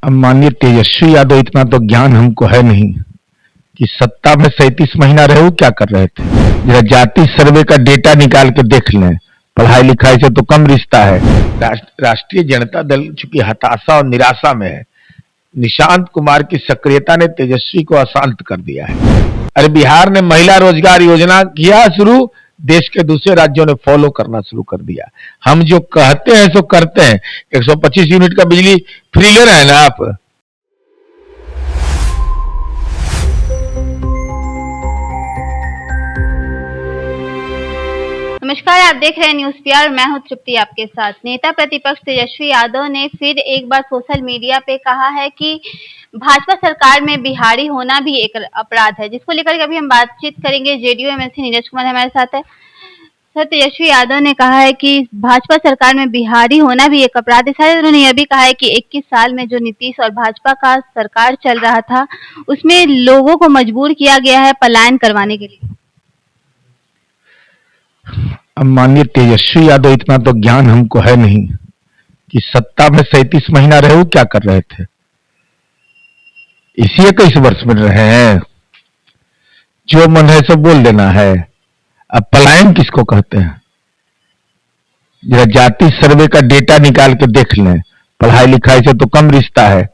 अब माननीय तेजस्वी यादव, इतना तो ज्ञान हमको है नहीं कि सत्ता में 37 महीना रहे, वो क्या कर रहे थे। जरा जाति सर्वे का डेटा निकाल के देख लें, पढ़ाई लिखाई से तो कम रिश्ता है। राष्ट्रीय जनता दल चूंकि हताशा और निराशा में है, निशांत कुमार की सक्रियता ने तेजस्वी को अशांत कर दिया है। अरे बिहार ने महिला रोजगार योजना किया शुरू, देश के दूसरे राज्यों ने फॉलो करना शुरू कर दिया। हम जो कहते हैं सो करते हैं। 125 यूनिट का बिजली फ्री ले रहे हैं ना आप। नमस्कार, आप देख रहे हैं न्यूज पीआर। मैं हूं तृप्ति आपके साथ। नेता प्रतिपक्ष तेजस्वी यादव ने फिर एक बार सोशल मीडिया पे कहा है कि भाजपा सरकार में बिहारी होना भी एक अपराध है, जिसको लेकर अभी हम बातचीत करेंगे। जेडीयू एमएलसी नीरज कुमार हमारे साथ है। सर, तेजस्वी यादव ने कहा है कि भाजपा सरकार में बिहारी होना भी एक अपराध है। शायद उन्होंने यह भी कहा है कि 21 साल में जो नीतीश और भाजपा का सरकार चल रहा था, उसमें लोगों को मजबूर किया गया है पलायन करवाने के लिए। अब माननीय तेजस्वी यादव, इतना तो ज्ञान हमको है नहीं कि सत्ता में 37 महीना रहे, वो क्या कर रहे थे। इसी 21 वर्ष में रहे हैं, जो मन है सब बोल देना है। अब पलायन किसको कहते हैं। जरा जाति सर्वे का डेटा निकाल के देख लें, पढ़ाई लिखाई से तो कम रिश्ता है।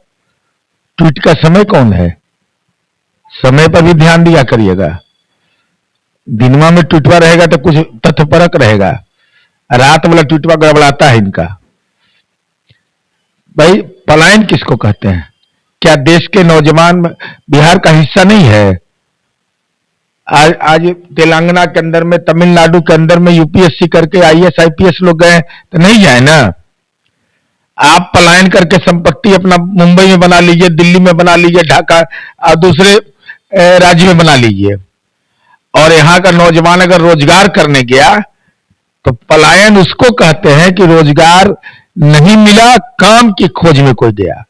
ट्वीट का समय कौन है, समय पर भी ध्यान दिया करिएगा। दिनवा में ट्वीटवा रहेगा तो कुछ तथ्यपरक रहेगा, रात वाला ट्वीटवा गड़बड़ाता है इनका। भाई पलायन किसको कहते हैं। क्या देश के नौजवान बिहार का हिस्सा नहीं है। आज तेलंगाना के अंदर में, तमिलनाडु के अंदर में यूपीएससी करके आईएएस आईपीएस लोग गए तो नहीं जाए ना। आप पलायन करके संपत्ति अपना मुंबई में बना लीजिए, दिल्ली में बना लीजिए, ढाका और दूसरे राज्य में बना लीजिए। और यहाँ का नौजवान अगर रोजगार करने गया तो पलायन उसको कहते हैं कि रोजगार नहीं मिला, काम की खोज में कोई गया।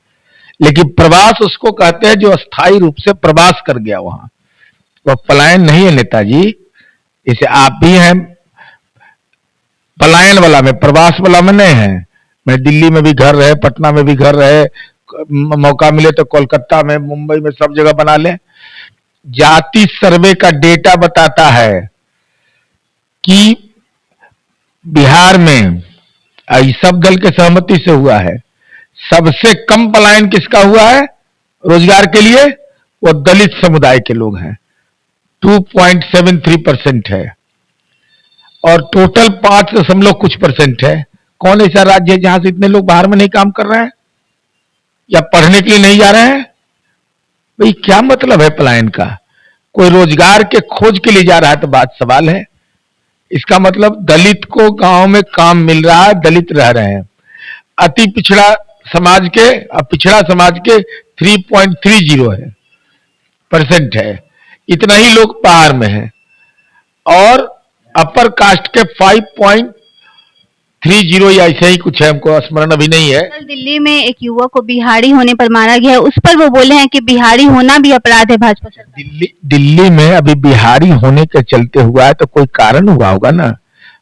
लेकिन प्रवास उसको कहते हैं जो अस्थायी रूप से प्रवास कर गया वहां, तो पलायन नहीं है नेताजी। इसे आप भी हैं पलायन वाला में, प्रवास वाला में नहीं है। मैं दिल्ली में भी घर रहे, पटना में भी घर रहे, मौका मिले तो कोलकाता में, मुंबई में, सब जगह बना ले। जाति सर्वे का डेटा बताता है कि बिहार में सब दल के सहमति से हुआ है, सबसे कम पलायन किसका हुआ है रोजगार के लिए, वो दलित समुदाय के लोग हैं। 2.73% है और टोटल 5 कुछ % है। कौन ऐसा राज्य है जहां से इतने लोग बाहर में नहीं काम कर रहे हैं या पढ़ने के लिए नहीं जा रहे हैं। भाई क्या मतलब है पलायन का। कोई रोजगार के खोज के लिए जा रहा है तो बात सवाल है। इसका मतलब दलित को गांव में काम मिल रहा है, दलित रह रहे हैं। अति पिछड़ा समाज के, पिछड़ा समाज के 3.30% है, इतना ही लोग बाहर में है। और अपर कास्ट के 5.30 या ऐसा ही कुछ है, हमको स्मरण अभी नहीं है। दिल्ली में एक युवक को बिहारी होने पर मारा गया है, उस पर वो बोले हैं कि बिहारी होना भी अपराध है भाजपा सरकार। दिल्ली में अभी बिहारी होने के चलते हुआ है तो कोई कारण हुआ होगा ना।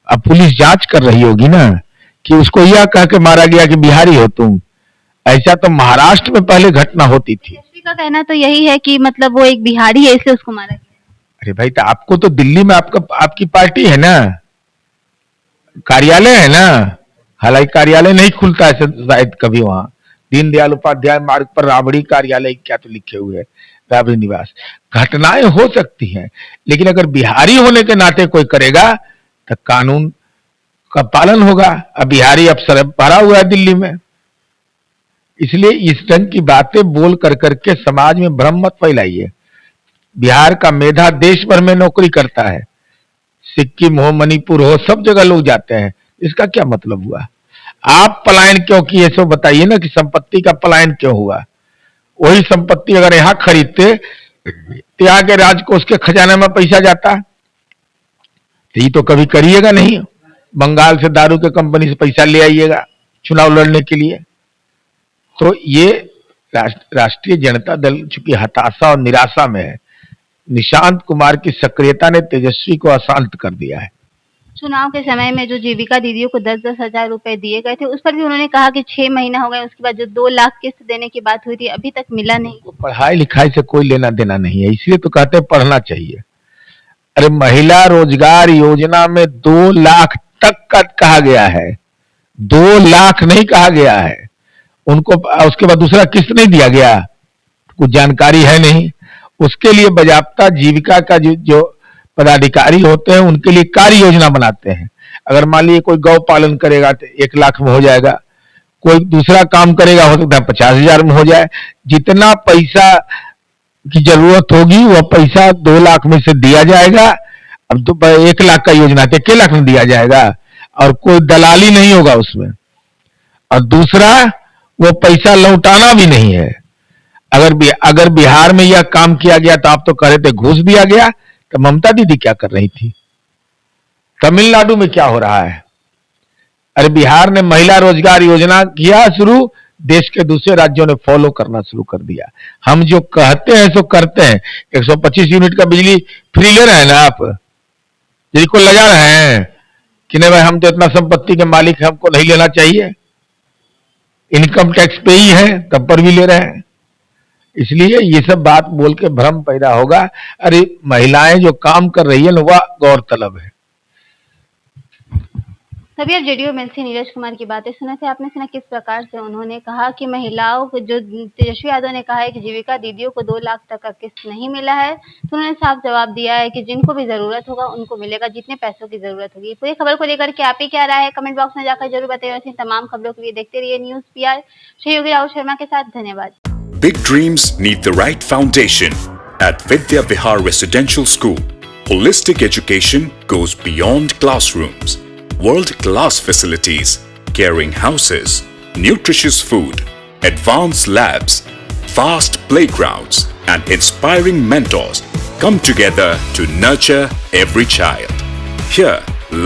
अब पुलिस जांच कर रही होगी ना कि उसको यह कह के मारा गया कि बिहारी हो तुम। ऐसा तो महाराष्ट्र में पहले घटना होती थी। का कहना तो यही है कि मतलब वो एक बिहारी है इसलिए उसको मारा गया। अरे भाई, तो आपको तो दिल्ली में आपकी पार्टी है ना, कार्यालय है ना। हालांकि कार्यालय नहीं खुलता है शायद कभी वहां। दीनदयाल उपाध्याय मार्ग पर राबड़ी कार्यालय क्या तो लिखे हुए है, राबड़ी निवास। घटनाएं हो सकती हैं, लेकिन अगर बिहारी होने के नाते कोई करेगा तो कानून का पालन होगा। अब बिहारी अफसर भरा हुआ है दिल्ली में, इसलिए इस ढंग की बातें बोल कर करके समाज में भ्रम मत फैलाइए। बिहार का मेधा देश भर में नौकरी करता है, सिक्किम हो, मणिपुर हो, सब जगह लोग जाते हैं। इसका क्या मतलब हुआ। आप पलायन क्यों किए सो बताइए ना, कि संपत्ति का पलायन क्यों हुआ। वही संपत्ति अगर यहाँ खरीदते तो यहाँ के राजकोष के खजाने में पैसा जाता, तो ये तो कभी करिएगा नहीं। बंगाल से दारू के कंपनी से पैसा ले आइएगा चुनाव लड़ने के लिए। तो ये राष्ट्रीय जनता दल चूंकि हताशा और निराशा में है, निशांत कुमार की सक्रियता ने तेजस्वी को अशांत कर दिया है। चुनाव के समय में जो जीविका दीदियों को 10-10 हजार रुपए दिए गए थे, उस पर भी उन्होंने कहा कि 6 महीना हो गए, उसके बाद जो 2 लाख किस्त देने की बात हुई थी, अभी तक मिला नहीं। पढ़ाई लिखाई से कोई लेना देना नहीं है, इसलिए तो कहते हैं पढ़ना चाहिए। अरे महिला रोजगार योजना में 2 लाख तक का कहा गया है, 2 लाख नहीं कहा गया है उनको। उसके बाद दूसरा किस्त नहीं दिया गया, कुछ जानकारी है नहीं। उसके लिए बाजाप्ता जीविका का जो पदाधिकारी होते हैं उनके लिए कार्य योजना बनाते हैं। अगर मान लीजिए कोई गौ पालन करेगा तो 1 लाख में हो जाएगा, कोई दूसरा काम करेगा हो सकता है 50,000 में हो जाए। जितना पैसा की जरूरत होगी वह पैसा 2 लाख में से दिया जाएगा। अब तो 1 लाख का योजना तो 1 लाख में दिया जाएगा और कोई दलाली नहीं होगा उसमें। और दूसरा, वो पैसा लौटाना भी नहीं है। अगर बिहार में यह काम किया गया तो आप तो कह रहे थे घूस दिया गया, तो ममता दीदी क्या कर रही थी? तमिलनाडु में क्या हो रहा है? अरे बिहार ने महिला रोजगार योजना किया शुरू, देश के दूसरे राज्यों ने फॉलो करना शुरू कर दिया। हम जो कहते हैं सो करते हैं। 125 यूनिट का बिजली फ्री ले रहे हैं ना आप, जिसको लगा रहे हैं कि नहीं भाई हम तो इतना संपत्ति के मालिक हैं, हमको नहीं लेना चाहिए, इनकम टैक्स पे ही है, तब पर भी ले रहे हैं। इसलिए ये सब बात बोल के भ्रम पैदा होगा। अरे महिलाएं जो काम कर रही है ना वह गौरतलब है। तभी आप जेडीयू एमएलसी नीरज कुमार की बातें सुने थे, आपने सुना किस प्रकार से उन्होंने कहा कि महिलाओं को, जो तेजस्वी यादव ने कहा है कि जीविका दीदियों को 2 लाख तक का किस्त नहीं मिला है, तो उन्होंने साफ जवाब दिया है कि जिनको भी जरूरत होगा उनको मिलेगा, जितने पैसों की जरूरत होगी। पूरी खबर को लेकर के आप ही क्या राय है कमेंट बॉक्स में जाकर जरूर बताइए। ऐसी तमाम खबरों के लिए देखते रहिए न्यूज पीआर सहयोगी राहुल शर्मा के साथ। धन्यवाद। Big dreams need the right foundation. At Vidya Vihar Residential School, holistic education goes beyond classrooms. World-class facilities, caring houses, nutritious food, advanced labs, vast playgrounds, and inspiring mentors come together to nurture every child. Here,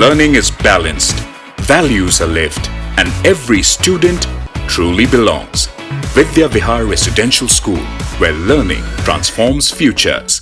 learning is balanced, values are lived, and every student truly belongs. Vidya Vihar Residential School, where learning transforms futures.